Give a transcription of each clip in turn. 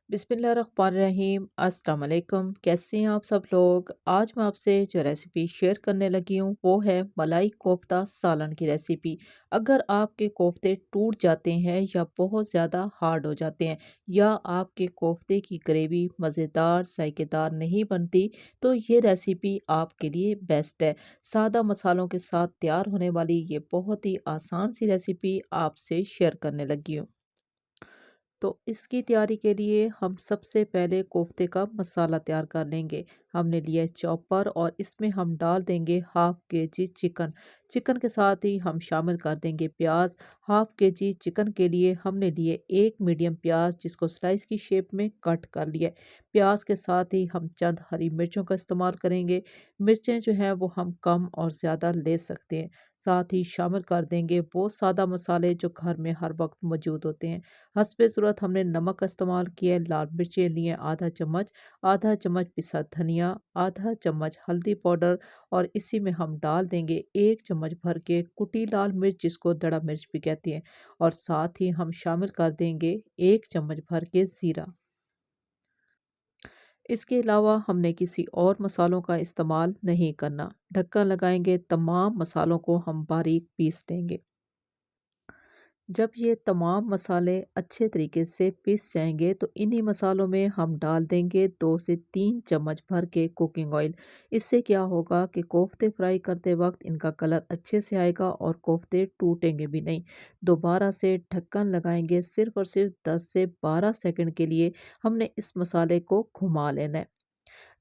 बिस्मिल्लाहिर्रहमानिर्रहीम। अस्सलाम वालेकुम। कैसे हैं आप सब लोग। आज मैं आपसे जो रेसिपी शेयर करने लगी हूँ वो है मलाई कोफ्ता सालन की रेसिपी। अगर आपके कोफ्ते टूट जाते हैं या बहुत ज़्यादा हार्ड हो जाते हैं या आपके कोफ्ते की ग्रेवी मज़ेदार जायकेदार नहीं बनती तो ये रेसिपी आपके लिए बेस्ट है। सादा मसालों के साथ तैयार होने वाली ये बहुत ही आसान सी रेसिपी आपसे शेयर करने लगी हूँ। तो इसकी तैयारी के लिए हम सबसे पहले कोफ्ते का मसाला तैयार कर लेंगे। हमने लिया है चॉपर और इसमें हम डाल देंगे हाफ के जी चिकन। चिकन के साथ ही हम शामिल कर देंगे प्याज। हाफ के जी चिकन के लिए हमने लिए एक मीडियम प्याज जिसको स्लाइस की शेप में कट कर लिया है। प्याज के साथ ही हम चंद हरी मिर्चों का इस्तेमाल करेंगे। मिर्चें जो है वो हम कम और ज़्यादा ले सकते हैं। साथ ही शामिल कर देंगे वो सादा मसाले जो घर में हर वक्त मौजूद होते हैं। हस्बे ज़रूरत हमने नमक का इस्तेमाल किया है। लाल मिर्चें लिए आधा चम्मच पिसा धनिया, आधा चम्मच हल्दी पाउडर और इसी में हम डाल देंगे 1 चम्मच भर के कुटी लाल मिर्च जिसको दड़ा मिर्च भी कहते हैं। और साथ ही हम शामिल कर देंगे 1 चम्मच भर के ज़ीरा। इसके अलावा हमने किसी और मसालों का इस्तेमाल नहीं करना। ढक्कन लगाएंगे, तमाम मसालों को हम बारीक पीस लेंगे। जब ये तमाम मसाले अच्छे तरीके से पिस जाएंगे तो इन्हीं मसालों में हम डाल देंगे 2 से 3 चम्मच भर के कुकिंग ऑयल। इससे क्या होगा कि कोफ्ते फ्राई करते वक्त इनका कलर अच्छे से आएगा और कोफ्ते टूटेंगे भी नहीं। दोबारा से ढक्कन लगाएंगे, सिर्फ और सिर्फ 10 से 12 सेकंड के लिए हमने इस मसाले को घुमा लेना है।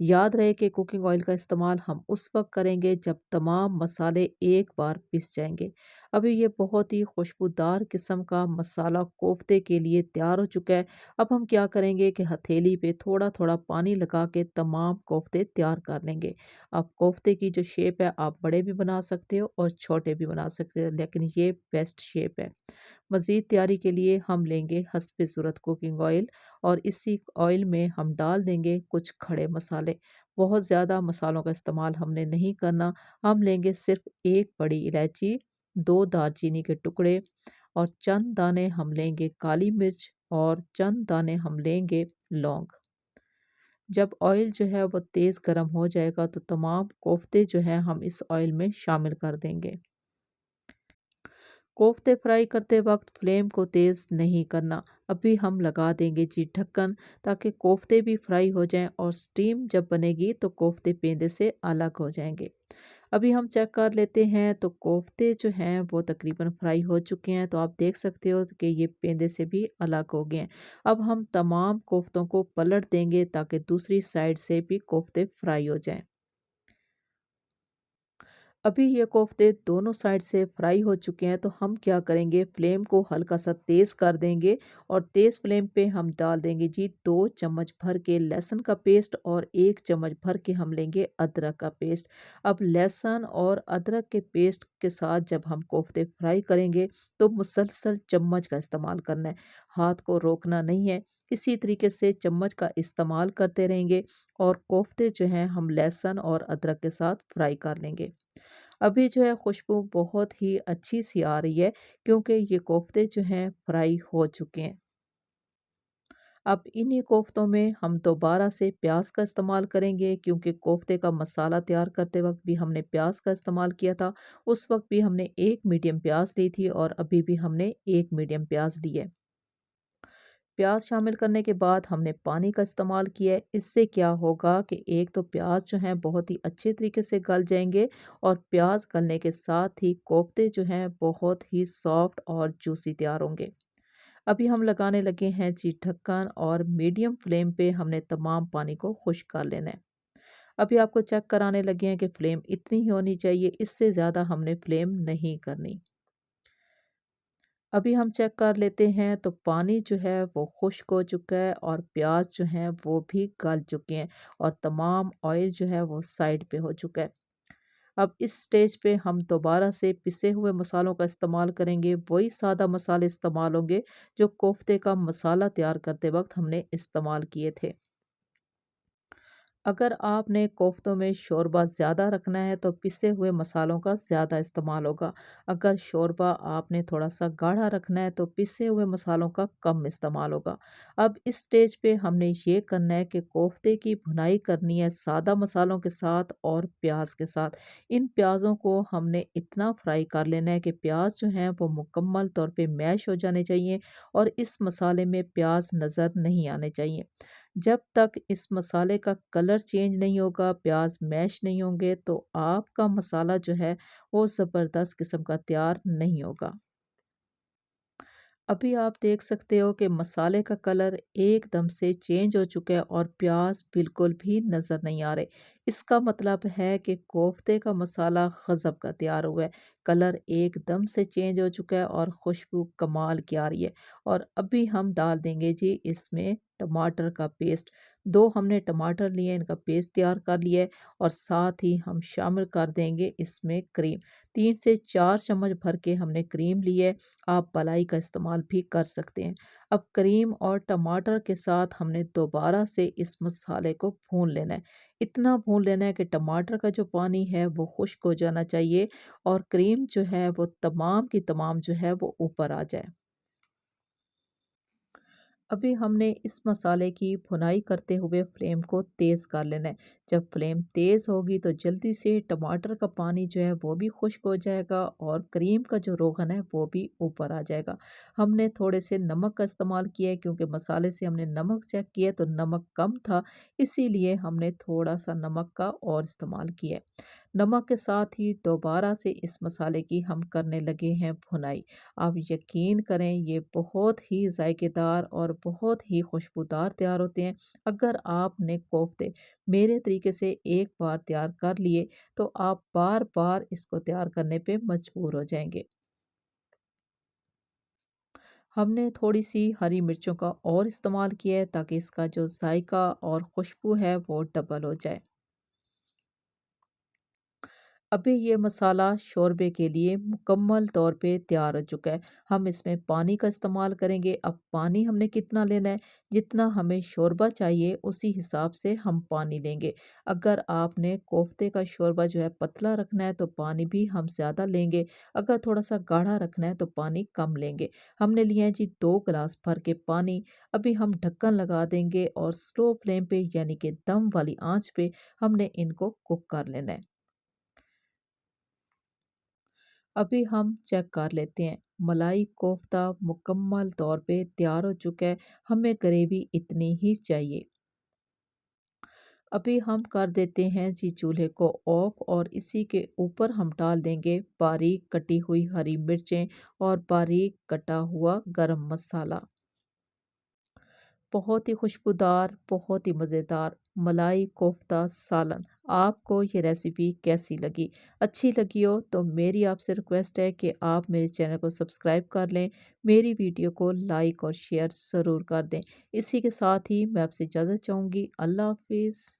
याद रहे कि कुकिंग ऑयल का इस्तेमाल हम उस वक्त करेंगे जब तमाम मसाले एक बार पिस जाएंगे। अभी ये बहुत ही खुशबूदार किस्म का मसाला कोफ्ते के लिए तैयार हो चुका है। अब हम क्या करेंगे कि हथेली पे थोड़ा थोड़ा पानी लगा के तमाम कोफ्ते तैयार कर लेंगे। अब कोफ्ते की जो शेप है आप बड़े भी बना सकते हो और छोटे भी बना सकते हो, लेकिन ये बेस्ट शेप है। मज़ीद तैयारी के लिए हम लेंगे हस्बे ज़रूरत कुकिंग ऑयल और इसी ऑयल में हम डाल देंगे कुछ खड़े मसाले। बहुत ज़्यादा मसालों का इस्तेमाल हमने नहीं करना। हम लेंगे सिर्फ एक बड़ी इलायची, 2 दालचीनी के टुकड़े और चंद दाने हम लेंगे काली मिर्च और चंद दाने हम लेंगे लौंग। जब ऑयल जो है वो तेज़ गर्म हो जाएगा तो तमाम कोफ्ते जो हैं हम इस ऑयल में शामिल कर देंगे। कोफ्ते फ्राई करते वक्त फ्लेम को तेज़ नहीं करना। अभी हम लगा देंगे जी ढक्कन ताकि कोफ्ते भी फ्राई हो जाएं और स्टीम जब बनेगी तो कोफ्ते पेंदे से अलग हो जाएंगे। अभी हम चेक कर लेते हैं तो कोफ्ते जो हैं वो तकरीबन फ्राई हो चुके हैं, तो आप देख सकते हो कि ये पेंदे से भी अलग हो गए हैं। अब हम तमाम कोफ्तों को पलट देंगे ताकि दूसरी साइड से भी कोफ्ते फ्राई हो जाएं। अभी ये कोफ्ते दोनों साइड से फ्राई हो चुके हैं, तो हम क्या करेंगे फ्लेम को हल्का सा तेज़ कर देंगे और तेज़ फ्लेम पे हम डाल देंगे जी 2 चम्मच भर के लहसुन का पेस्ट और 1 चम्मच भर के हम लेंगे अदरक का पेस्ट। अब लहसुन और अदरक के पेस्ट के साथ जब हम कोफ्ते फ्राई करेंगे तो मुसलसल चम्मच का इस्तेमाल करना है, हाथ को रोकना नहीं है। इसी तरीके से चम्मच का इस्तेमाल करते रहेंगे और कोफ्ते जो हैं हम लहसुन और अदरक के साथ फ्राई कर लेंगे। अभी जो है खुशबू बहुत ही अच्छी सी आ रही है क्योंकि ये कोफ्ते जो हैं फ्राई हो चुके हैं। अब इन्हीं कोफ्तों में हम दोबारा से प्याज का इस्तेमाल करेंगे क्योंकि कोफ्ते का मसाला तैयार करते वक्त भी हमने प्याज का इस्तेमाल किया था। उस वक्त भी हमने एक मीडियम प्याज ली थी और अभी भी हमने एक मीडियम प्याज ली है। प्याज शामिल करने के बाद हमने पानी का इस्तेमाल किया है। इससे क्या होगा कि एक तो प्याज जो हैं बहुत ही अच्छे तरीके से गल जाएंगे और प्याज गलने के साथ ही कोफ्ते जो हैं बहुत ही सॉफ्ट और जूसी तैयार होंगे। अभी हम लगाने लगे हैं जी ढक्कन और मीडियम फ्लेम पे हमने तमाम पानी को खुश्क कर लेना है। अभी आपको चेक कराने लगे हैं कि फ्लेम इतनी ही होनी चाहिए, इससे ज़्यादा हमने फ्लेम नहीं करनी। अभी हम चेक कर लेते हैं तो पानी जो है वो खुश्क हो चुका है और प्याज जो हैं वो भी गल चुके हैं और तमाम ऑयल जो है वो साइड पे हो चुका है। अब इस स्टेज पे हम दोबारा से पिसे हुए मसालों का इस्तेमाल करेंगे। वही सादा मसाले इस्तेमाल होंगे जो कोफ्ते का मसाला तैयार करते वक्त हमने इस्तेमाल किए थे। अगर आपने कोफ्तों में शोरबा ज़्यादा रखना है तो पिसे हुए मसालों का ज़्यादा इस्तेमाल होगा। अगर शोरबा आपने थोड़ा-सा गाढ़ा रखना है तो पिसे हुए मसालों का कम इस्तेमाल होगा। अब इस स्टेज पे हमने ये करना है कि कोफ्ते की भुनाई करनी है सादा मसालों के साथ और प्याज़ के साथ। इन प्याज़ों को हमने इतना फ्राई कर लेना है कि प्याज़ जो हैं वो मुकम्मल तौर पे मैश हो जाने चाहिए और इस मसाले में प्याज़ नज़र नहीं आने चाहिए। जब तक इस मसाले का कलर चेंज नहीं होगा, प्याज़ मैश नहीं होंगे, तो आपका मसाला जो है वो ज़बरदस्त किस्म का तैयार नहीं होगा। अभी आप देख सकते हो कि मसाले का कलर एकदम से चेंज हो चुका है और प्याज बिल्कुल भी नज़र नहीं आ रहे। इसका मतलब है कि कोफ्ते का मसाला गज़ब का तैयार हुआ है। कलर एकदम से चेंज हो चुका है और खुशबू कमाल की आ रही है। और अभी हम डाल देंगे जी इसमें टमाटर का पेस्ट। 2 हमने टमाटर लिए, इनका पेस्ट तैयार कर लिया है और साथ ही हम शामिल कर देंगे इसमें क्रीम। 3 से 4 चम्मच भर के हमने क्रीम ली है। आप मलाई का इस्तेमाल भी कर सकते हैं। अब क्रीम और टमाटर के साथ हमने दोबारा से इस मसाले को भून लेना है। इतना भून लेना है कि टमाटर का जो पानी है वो खुश्क हो जाना चाहिए और क्रीम जो है वो तमाम की तमाम जो है वो ऊपर आ जाए। अभी हमने इस मसाले की भुनाई करते हुए फ्लेम को तेज़ कर लेना है। जब फ्लेम तेज़ होगी तो जल्दी से टमाटर का पानी जो है वो भी खुश्क हो जाएगा और क्रीम का जो रोगन है वो भी ऊपर आ जाएगा। हमने थोड़े से नमक का इस्तेमाल किया है क्योंकि मसाले से हमने नमक चेक किया तो नमक कम था, इसीलिए हमने थोड़ा सा नमक का और इस्तेमाल किया है। नमक के साथ ही दोबारा से इस मसाले की हम करने लगे हैं भुनाई। आप यकीन करें ये बहुत ही जायकेदार और बहुत ही खुशबूदार तैयार होते हैं। अगर आपने कोफ्ते मेरे तरीके से एक बार तैयार कर लिए तो आप बार-बार इसको तैयार करने पे मजबूर हो जाएँगे। हमने थोड़ी-सी हरी मिर्चों का और इस्तेमाल किया है ताकि इसका जो जायका और खुशबू है वो डबल हो जाए। अभी ये मसाला शोरबे के लिए मुकम्मल तौर पे तैयार हो चुका है। हम इसमें पानी का इस्तेमाल करेंगे। अब पानी हमने कितना लेना है, जितना हमें शोरबा चाहिए उसी हिसाब से हम पानी लेंगे। अगर आपने कोफ्ते का शोरबा जो है पतला रखना है तो पानी भी हम ज़्यादा लेंगे। अगर थोड़ा-सा गाढ़ा रखना है तो पानी कम लेंगे। हमने लिए हैं जी 2 गिलास भर के पानी। अभी हम ढक्कन लगा देंगे और स्लो फ्लेम पे यानी कि दम वाली आँच पे हमने इनको कुक कर लेना है। अभी हम चेक कर लेते हैं। मलाई कोफ्ता मुकम्मल तौर पे तैयार हो चुका है। हमें ग्रेवी इतनी ही चाहिए। अभी हम कर देते हैं जी चूल्हे को ऑफ और इसी के ऊपर हम डाल देंगे बारीक कटी हुई हरी मिर्चें और बारीक कटा हुआ गरम मसाला। बहुत ही खुशबूदार, बहुत ही मज़ेदार मलाई कोफ्ता सालन। आपको ये रेसिपी कैसी लगी? अच्छी लगी हो तो मेरी आपसे रिक्वेस्ट है कि आप मेरे चैनल को सब्सक्राइब कर लें, मेरी वीडियो को लाइक और शेयर ज़रूर कर दें। इसी के साथ ही मैं आपसे इजाज़त चाहूँगी। अल्लाह हाफ़िज़।